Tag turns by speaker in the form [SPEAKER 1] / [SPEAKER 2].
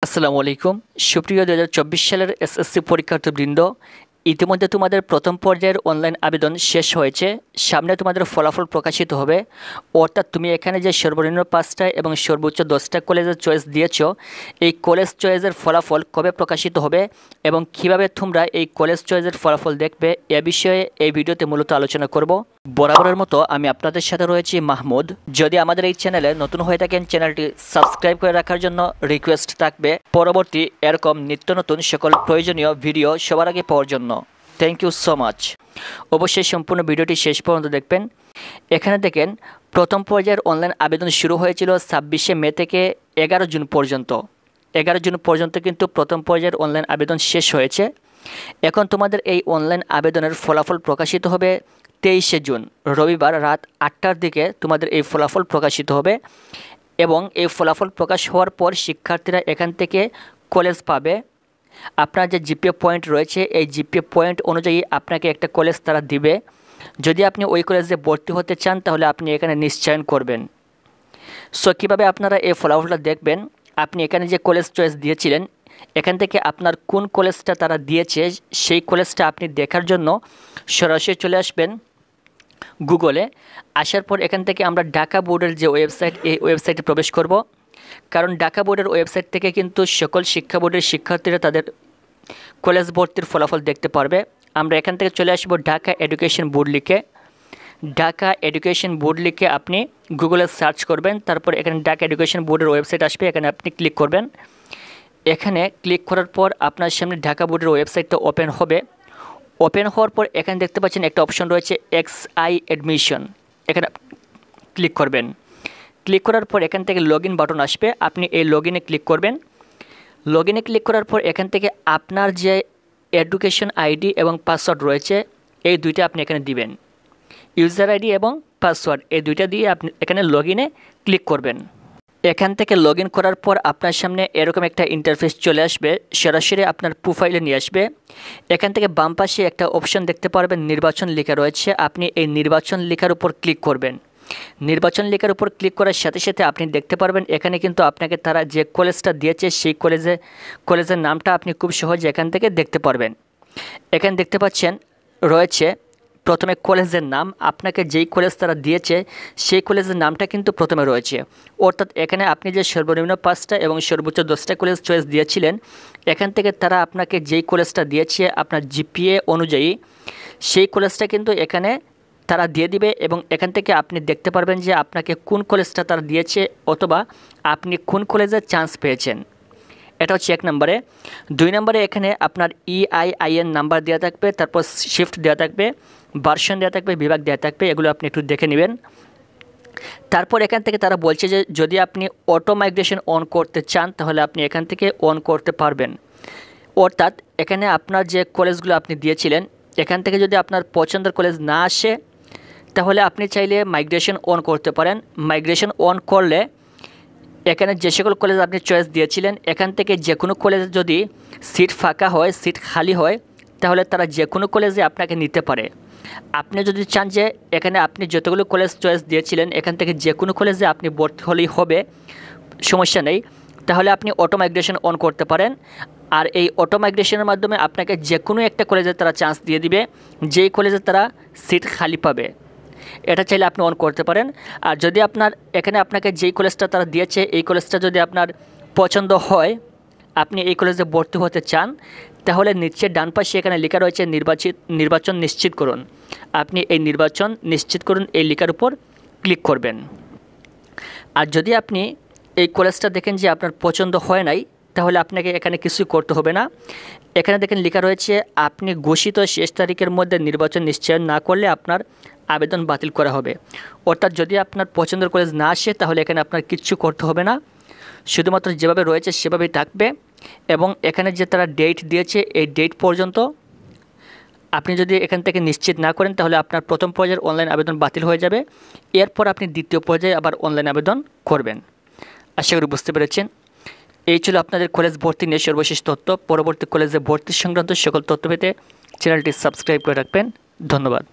[SPEAKER 1] আসসালামু আলাইকুম সুপ্রিয় 2024 সালের এসএসসি পরীক্ষার্থীবৃন্দ, ইতিমধ্যে তোমাদের প্রথম পর্যায়ের অনলাইন আবেদন শেষ হয়েছে। সামনে তোমাদের ফলাফল প্রকাশিত হবে, অর্থাৎ তুমি এখানে যে সর্বনিম্ন 5টা এবং সর্বোচ্চ 10টা কলেজের চয়েস দিয়েছো, এই কলেজ চয়েসের ফলাফল কবে প্রকাশিত হবে এবং কিভাবে তোমরা এই কলেজ চয়েসের ফলাফল দেখবে এ বিষয়ে এই ভিডিওতে মূলত আলোচনা করব। বরাবরের মতো আমি আপনাদের সাথে রয়েছি মাহমুদ। যদি আমাদের এই চ্যানেলে নতুন হয়ে থাকেন, চ্যানেলটি সাবস্ক্রাইব করে রাখার জন্য রিকোয়েস্ট থাকবে পরবর্তী এরকম নিত্য নতুন সকল প্রয়োজনীয় ভিডিও সবার আগে পাওয়ার জন্য। Thank you so much. অবশ্যই সম্পূর্ণ ভিডিওটি শেষ পর্যন্ত দেখবেন। এখানে দেখেন প্রথম পর্যায়ের অনলাইন আবেদন শুরু হয়েছিল 26শে মে থেকে 11 জুন পর্যন্ত। 11 জুন পর্যন্ত কিন্তু প্রথম পর্যায়ের অনলাইন আবেদন শেষ হয়েছে। এখন তোমাদের এই অনলাইন আবেদনের ফলাফল প্রকাশিত হবে 23শে জুন রবিবার রাত 8টার দিকে তোমাদের এই ফলাফল প্রকাশিত হবে এবং এই ফলাফল প্রকাশ হওয়ার পর শিক্ষার্থীরা এখান থেকে কলেজ পাবে। আপনার যে জিপিএ পয়েন্ট রয়েছে, এই জিপিএ পয়েন্ট অনুযায়ী আপনাকে একটা কলেজ তারা দিবে। যদি আপনি ওই কলেজে ভর্তি হতে চান তাহলে আপনি এখানে নিশ্চয়ন করবেন। সো কীভাবে আপনারা এই ফলাফলটা দেখবেন, আপনি এখানে যে কলেজ চয়েস দিয়েছিলেন এখান থেকে আপনার কোন কলেজটা তারা দিয়েছে সেই কলেজটা আপনি দেখার জন্য সরাসরি চলে আসবেন গুগলে। আসার পর এখান থেকে আমরা ঢাকা বোর্ডের যে ওয়েবসাইট, এই ওয়েবসাইটে প্রবেশ করব। কারণ ঢাকা বোর্ডের ওয়েবসাইট থেকে কিন্তু সকল শিক্ষা বোর্ডের শিক্ষার্থীরা তাদের কলেজ ভর্তির ফলাফল দেখতে পারবে। আমরা এখান থেকে চলে আসবো ঢাকা এডুকেশন বোর্ড লিখে। ঢাকা এডুকেশন বোর্ড লিখে আপনি গুগলে সার্চ করবেন, তারপর এখানে ঢাকা এডুকেশন বোর্ডের ওয়েবসাইট আসবে, এখানে আপনি ক্লিক করবেন। এখানে ক্লিক করার পর আপনার সামনে ঢাকা বোর্ডের ওয়েবসাইটটা ওপেন হবে। ওপেন হওয়ার পর এখানে দেখতে পাচ্ছেন একটা অপশন রয়েছে এক্সআই অ্যাডমিশন, এখানে ক্লিক করবেন। ক্লিক করার পর এখান থেকে লগইন বাটন আসবে, আপনি এই লগইনে ক্লিক করবেন। লগইনে ক্লিক করার পর এখান থেকে আপনার যে এডুকেশন আইডি এবং পাসওয়ার্ড রয়েছে এই দুইটা আপনি এখানে দিবেন। ইউজার আইডি এবং পাসওয়ার্ড এই দুইটা দিয়ে আপনি এখানে লগইনে ক্লিক করবেন। এখান থেকে লগইন করার পর আপনার সামনে এরকম একটা ইন্টারফেস চলে আসবে, সরাসরি আপনার প্রোফাইলে নিয়ে আসবে। এখান থেকে বাম পাশে একটা অপশন দেখতে পারবেন নির্বাচন লেখা রয়েছে, আপনি এই নির্বাচন লেখার উপর ক্লিক করবেন। নির্বাচন লেখার উপর ক্লিক করার সাথে সাথে আপনি দেখতে পারবেন এখানে কিন্তু আপনাকে তারা যে কলেজটা দিয়েছে সেই কলেজের নামটা আপনি খুব সহজে এখান থেকে দেখতে পারবেন। এখানে দেখতে পাচ্ছেন রয়েছে প্রথমে কলেজের নাম, আপনাকে যেই কলেজ তারা দিয়েছে সেই কলেজের নামটা কিন্তু প্রথমে রয়েছে। অর্থাৎ এখানে আপনি যে সর্বনিম্ন 5টা এবং সর্বোচ্চ 10টা কলেজ চয়েস দিয়েছিলেন, এখান থেকে তারা আপনাকে যেই কলেজটা দিয়েছে আপনার জিপিএ অনুযায়ী সেই কলেজটা কিন্তু এখানে তারা দিয়ে দিবে এবং এখান থেকে আপনি দেখতে পারবেন যে আপনাকে কোন কলেজটা তারা দিয়েছে অথবা আপনি কোন কলেজের চান্স পেয়েছেন। এটা হচ্ছে 1 নম্বরে। 2 নম্বরে এখানে আপনার EIN নাম্বার দেওয়া থাকবে, তারপর শিফট দেওয়া থাকবে, ভার্সন দেওয়া থাকবে, বিভাগ দেওয়া থাকবে, এগুলো আপনি একটু দেখে নেবেন। তারপর এখান থেকে তারা বলছে যে যদি আপনি অটো মাইগ্রেশন অন করতে চান তাহলে আপনি এখান থেকে অন করতে পারবেন। অর্থাৎ এখানে আপনার যে কলেজগুলো আপনি দিয়েছিলেন এখান থেকে যদি আপনার পছন্দের কলেজ না আসে তাহলে আপনি চাইলে মাইগ্রেশন অন করতে পারেন। মাইগ্রেশন অন করলে এখানে যে সকল কলেজ আপনি চয়েস দিয়েছিলেন এখান থেকে যে কোনো কলেজে যদি সিট ফাঁকা হয়, সিট খালি হয়, তাহলে তারা যে কোনো কলেজে আপনাকে নিতে পারে। আপনি যদি চান যে এখানে আপনি যতগুলো কলেজ চয়েস দিয়েছিলেন এখান থেকে যে কোনো কলেজে আপনি ভর্তি হলেই হবে, সমস্যা নেই, তাহলে আপনি অটো মাইগ্রেশন অন করতে পারেন। আর এই অটো মাইগ্রেশনের মাধ্যমে আপনাকে যে কোনো একটা কলেজে তারা চান্স দিয়ে দিবে, যেই কলেজে তারা সিট খালি পাবে। এটা চাইলে আপনি অন করতে পারেন। আর যদি আপনার এখানে আপনাকে যেই কলেজটা তারা দিয়েছে এই কলেজটা যদি আপনার পছন্দ হয়, আপনি এই কলেজে ভর্তি হতে চান, তাহলে নিচে ডান পাশে এখানে লেখা রয়েছে নির্বাচন নিশ্চিত করুন। আপনি এই নির্বাচন নিশ্চিত করুন এই লেখার উপর ক্লিক করবেন। আর যদি আপনি এই কলেজটা দেখেন যে আপনার পছন্দ হয় নাই তাহলে আপনাকে এখানে কিছু করতে হবে না। এখানে দেখেন লেখা রয়েছে আপনি ঘোষিত শেষ তারিখের মধ্যে নির্বাচন নিশ্চয়ন না করলে আপনার আবেদন বাতিল করা হবে। অর্থাৎ যদি আপনার পছন্দের কলেজ না আসে তাহলে এখানে আপনার কিচ্ছু করতে হবে না, শুধুমাত্র যেভাবে রয়েছে সেভাবেই থাকবে। এবং এখানে যে তারা ডেট দিয়েছে এই ডেট পর্যন্ত আপনি যদি এখান থেকে নিশ্চিত না করেন তাহলে আপনার প্রথম পর্যায়ের অনলাইন আবেদন বাতিল হয়ে যাবে। এরপর আপনি দ্বিতীয় পর্যায়ে আবার অনলাইন আবেদন করবেন। আশা করি বুঝতে পেরেছেন। এই ছিল আপনাদের কলেজ ভর্তি নিয়ে সর্বশেষ তথ্য। পরবর্তী কলেজে ভর্তি সংক্রান্ত সকল তথ্য পেতে চ্যানেলটি সাবস্ক্রাইব করে রাখবেন। ধন্যবাদ।